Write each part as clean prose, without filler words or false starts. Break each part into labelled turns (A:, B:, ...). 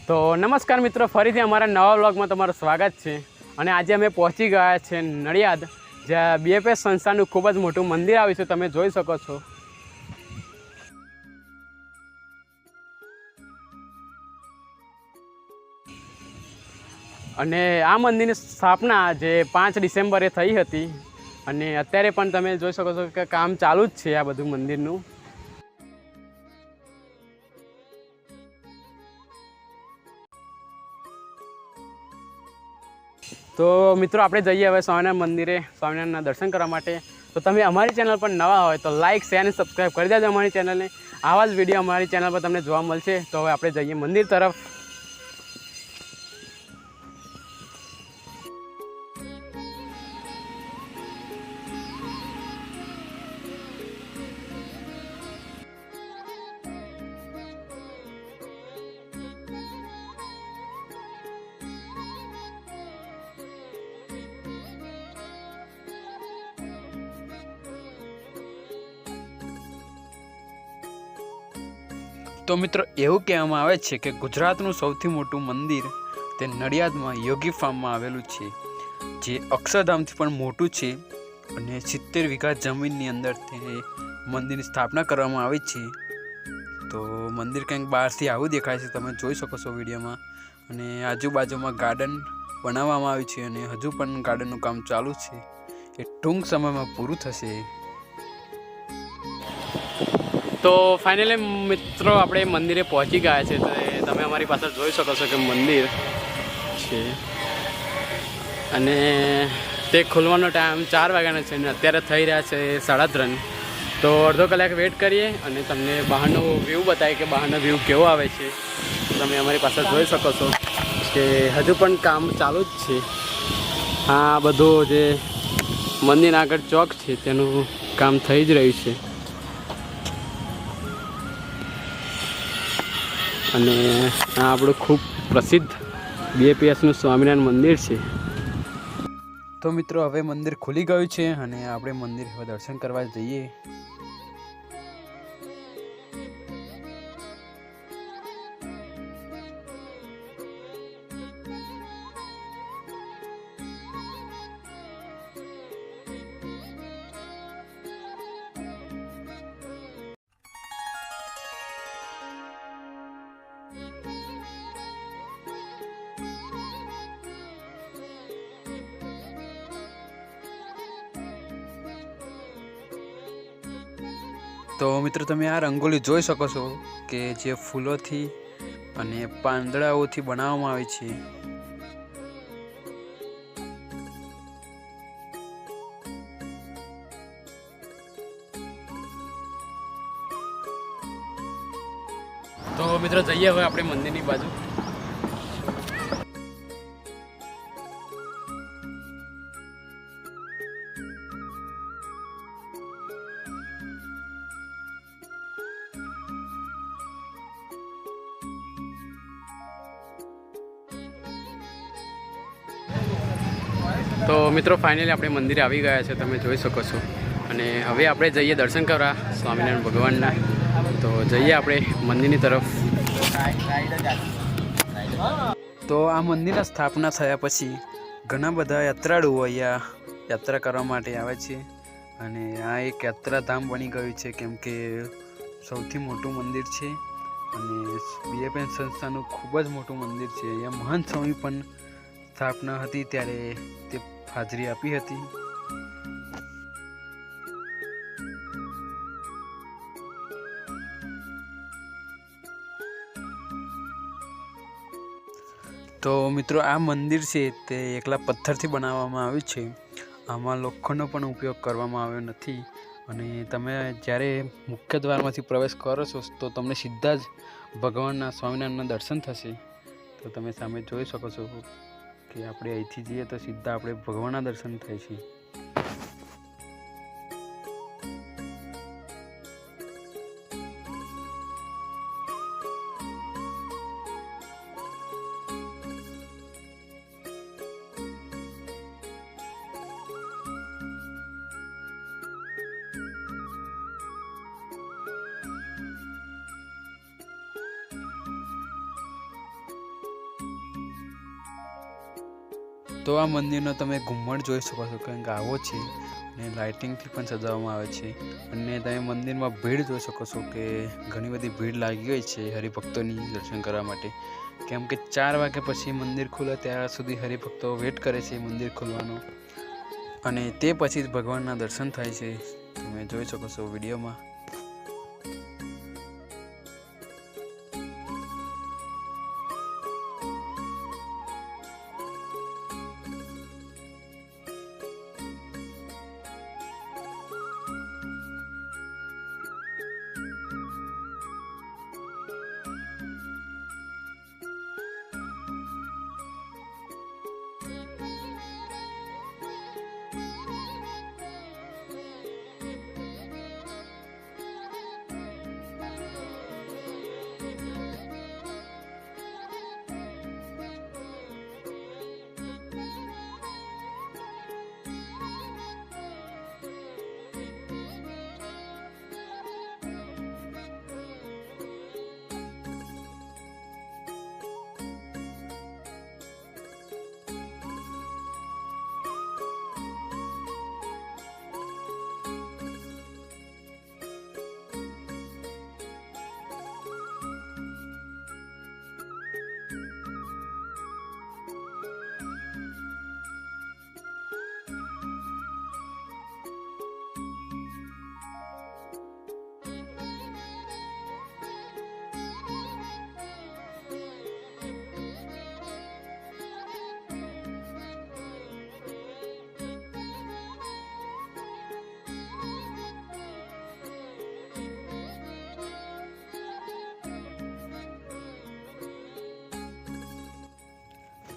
A: તો નમસ્કાર મિત્રો, ફરીથી અમારા નવા વ્લોગમાં તમારું સ્વાગત છે। અને આજે અમે પહોંચી ગયા છે નડિયાદ, જ્યાં બીએપીએસ સંસ્થાનું ખૂબ જ મોટું મંદિર આવ્યું છે, તમે જોઈ શકો છો। અને આ મંદિરની સ્થાપના જે 5 ડિસેમ્બરે થઈ હતી અને અત્યારે પણ તમે જોઈ શકો છો કે કામ ચાલુ જ છે આ બધું મંદિરનું। તો મિત્રો આપણે જઈએ હવે સ્વામિનારાયણ મંદિરે સ્વામિનારાયણના દર્શન કરવા માટે। તો તમે અમારી ચેનલ પર નવા હોય તો લાઇક શેર અને સબસ્ક્રાઈબ કરી દેજો અમારી ચેનલને। આવા જ વિડીયો અમારી ચેનલ પર તમને જોવા મળશે। તો હવે આપણે જઈએ મંદિર તરફ। તો મિત્રો એવું કહેવામાં આવે છે કે ગુજરાતનું સૌથી મોટું મંદિર તે નડિયાદમાં યોગી ફાર્મમાં આવેલું છે, જે અક્ષરધામથી પણ મોટું છે અને 70 વીઘા જમીનની અંદર તે મંદિરની સ્થાપના કરવામાં આવી છે। તો મંદિર કંઈક બહારથી આવું દેખાય છે, તમે જોઈ શકો છો વિડીયોમાં। અને આજુબાજુમાં ગાર્ડન બનાવવામાં આવ્યું છે અને હજુ પણ ગાર્ડનનું કામ ચાલુ છે, એ ટૂંક સમયમાં પૂરું થશે। તો ફાઇનલી મિત્રો આપણે મંદિરે પહોંચી ગયા છે। તો તમે અમારી પાસે જોઈ શકો છો કે મંદિર છે અને તે ખોલવાનો ટાઈમ 4 વાગ્યાનો છે અને અત્યારે થઈ રહ્યા છે 3:30। તો અડધો કલાક વેઇટ કરીએ અને તમને બહારનો વ્યૂ બતાવીએ કે બહારનો વ્યૂ કેવો આવે છે। તમે અમારી પાસે જોઈ શકો છો કે હજુ પણ કામ ચાલુ જ છે। આ બધું જે મંદિર આગળ ચોક છે તેનું કામ થઈ જ રહ્યું છે અને આ આપણું ખૂબ પ્રસિદ્ધ બીએપીએસનું સ્વામિનારાયણ મંદિર છે। તો મિત્રો હવે મંદિર ખુલી ગયું છે અને આપણે મંદિર હવે દર્શન કરવા જઈએ। તો મિત્રો તમે આ રંગોળી જોઈ શકો છો કે જે ફૂલોથી અને પાંદડાઓથી બનાવવામાં આવી છે। તો મિત્રો જઈએ હવે આપણે મંદિરની બાજુ। તો મિત્રો ફાઇનલી આપણે મંદિરે આવી ગયા છે, તમે જોઈ શકો છો। અને હવે આપણે જઈએ દર્શન કરવા સ્વામિનારાયણ ભગવાનના। તો જઈએ આપણે મંદિરની તરફ। તો આ મંદિરના સ્થાપના થયા પછી ઘણા બધા યાત્રાળુઓ અહીંયા યાત્રા કરવા માટે આવે છે અને આ એક યાત્રાધામ બની ગયું છે, કેમ કે સૌથી મોટું મંદિર છે અને બીએપીએસ સંસ્થાનું ખૂબ જ મોટું મંદિર છે। અહીંયા મહાન સ્વામી પણ સ્થાપના હતી ત્યારે તે હાજરી આપી હતી। તો મિત્રો આ મંદિર છે તે એકલા પથ્થરથી બનાવવામાં આવ્યું છે, આમાં લોખંડનો પણ ઉપયોગ કરવામાં આવ્યો નથી। અને તમે જ્યારે મુખ્ય દ્વારમાંથી પ્રવેશ કરો છો તો તમને સીધા જ ભગવાનના સ્વામિનારાયણના દર્શન થશે। તો તમે સામે જોઈ શકો છો કે આપણે અહીંથી જઈએ તો સીધા આપણે ભગવાનના દર્શન થાય છે। તો આ મંદિરનો તમે ઘુમ્મટ જોઈ શકો છો, કંઈક આવો છે અને લાઇટિંગથી પણ સજાવવામાં આવે છે. અને તમે મંદિરમાં ભીડ જોઈ શકો છો કે ઘણી બધી ભીડ લાગી હોય છે હરિભક્તોની દર્શન કરવા માટે. કેમ કે 4 વાગ્યા પછી મંદિર ખુલે ત્યાં સુધી હરિભક્તો વેટ કરે છે મંદિર ખુલવાનો, અને તે પછી જ ભગવાનના દર્શન થાય છે. તમે જોઈ શકો છો વિડીયોમાં.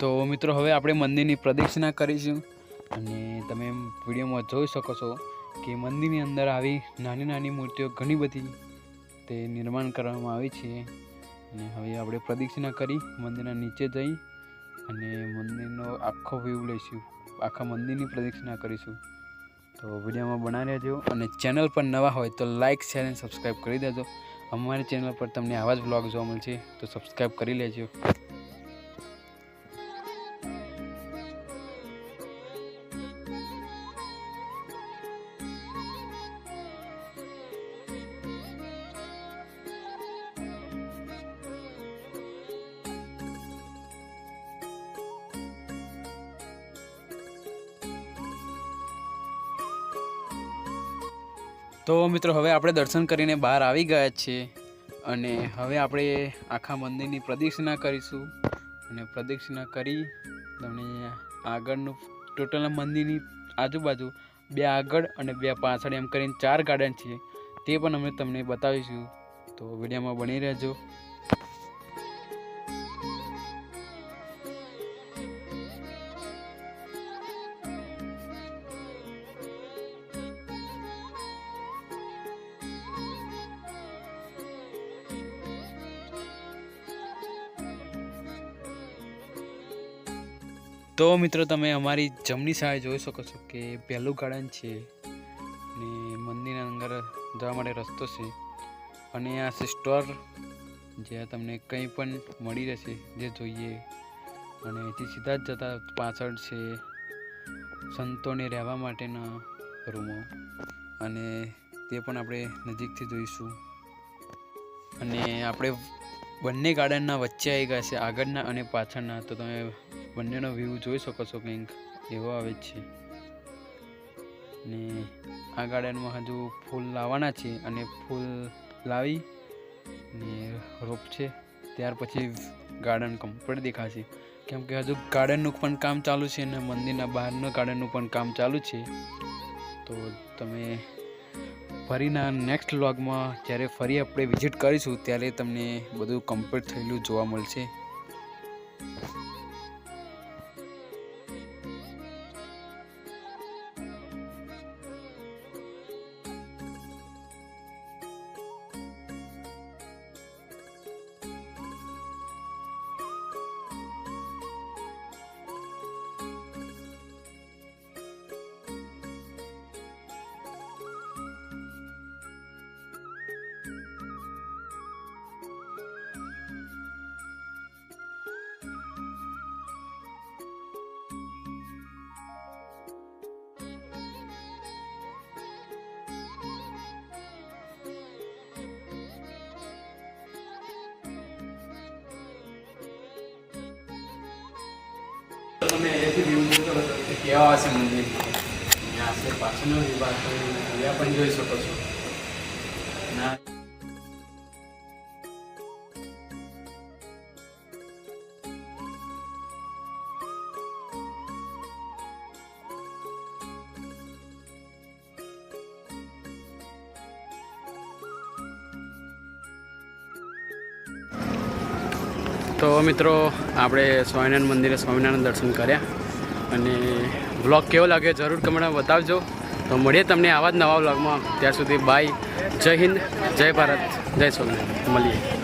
A: તો મિત્રો હવે આપણે મંદિરની પ્રદક્ષિણા કરીશું, અને તમે વિડીયોમાં જોઈ શકો છો કે મંદિરની અંદર આવી નાની નાની મૂર્તિઓ ઘણી બધી તે નિર્માણ કરવામાં આવી છે. અને હવે આપણે પ્રદક્ષિણા કરી મંદિરના નીચે જઈ અને મંદિરનો આખો વ્યૂ લઈશું, આખા મંદિરની પ્રદક્ષિણા કરીશું. તો વિડીયોમાં બનાવી રહેજો, અને ચેનલ પર નવા હોય તો લાઇક, શેર અને સબસ્ક્રાઈબ કરી દેજો. અમારી ચેનલ પર તમને આવા જ વ્લોગ જોવા મળશે, તો સબસ્ક્રાઈબ કરી લેજો. તો મિત્રો હવે આપણે દર્શન કરીને બહાર આવી ગયા છીએ, અને હવે આપણે આખા મંદિરની પ્રદક્ષિણા કરીશું. અને પ્રદક્ષિણા કરી તમને આગળનું ટોટલ મંદિરની આજુબાજુ 2 આગળ અને 2 પાછળ એમ કરીને 4 ગાર્ડન છે, તે પણ અમે તમને બતાવીશું. તો વિડીયોમાં બની રહેજો. તો મિત્રો તમે અમારી જમણી સાઈડ જોઈ શકો છો કે પહેલું ગાર્ડન છે, અને મંદિરના અંદર જવા માટે રસ્તો છે. અને આ છે સ્ટોર, જ્યાં તમને કંઈ પણ મળી રહેશે જે જોઈએ. અને અહીંથી સીધા જ જતા પાછળ છે સંતોને રહેવા માટેના રૂમો, અને તે પણ આપણે નજીકથી જોઈશું. અને આપણે બંને ગાર્ડનના વચ્ચે આવી ગયા છે, આગળના અને પાછળના. તો તમે બંનેનો વ્યૂ જોઈ શકો છો, કંઈક એવો આવે છે. ને આ ગાર્ડનમાં હજુ ફૂલ લાવવાના છે, અને ફૂલ લાવી ને રોપ છે, ત્યાર પછી ગાર્ડન કમ્પ્લીટ દેખાશે. કેમ કે હજુ ગાર્ડનનું પણ કામ ચાલુ છે, અને મંદિરના બહારનું ગાર્ડનનું પણ કામ ચાલુ છે. તો તમે ફરીના નેક્સ્ટ વ્લોગમાં જ્યારે ફરી આપણે વિઝિટ કરીશું ત્યારે તમને બધું કમ્પ્લીટ થયેલું જોવા મળશે. કેવા હશે મંદિર. અહીંયા હશે પાછળનો વિભાગ અહીંયા પણ જોઈ શકો છો. ના તો મિત્રો આપણે સ્વામિનારાયણ મંદિરે સ્વામિનારાયણ દર્શન કર્યા અને વ્લોગ કેવો લાગ્યો જરૂર કમેન્ટમાં બતાવજો. તો મળીએ તમને આવા જ નવા વ્લોગમાં. ત્યાં સુધી બાય. જય હિન્દ, જય ભારત, જય સ્વામિનારાયણ. મળીએ.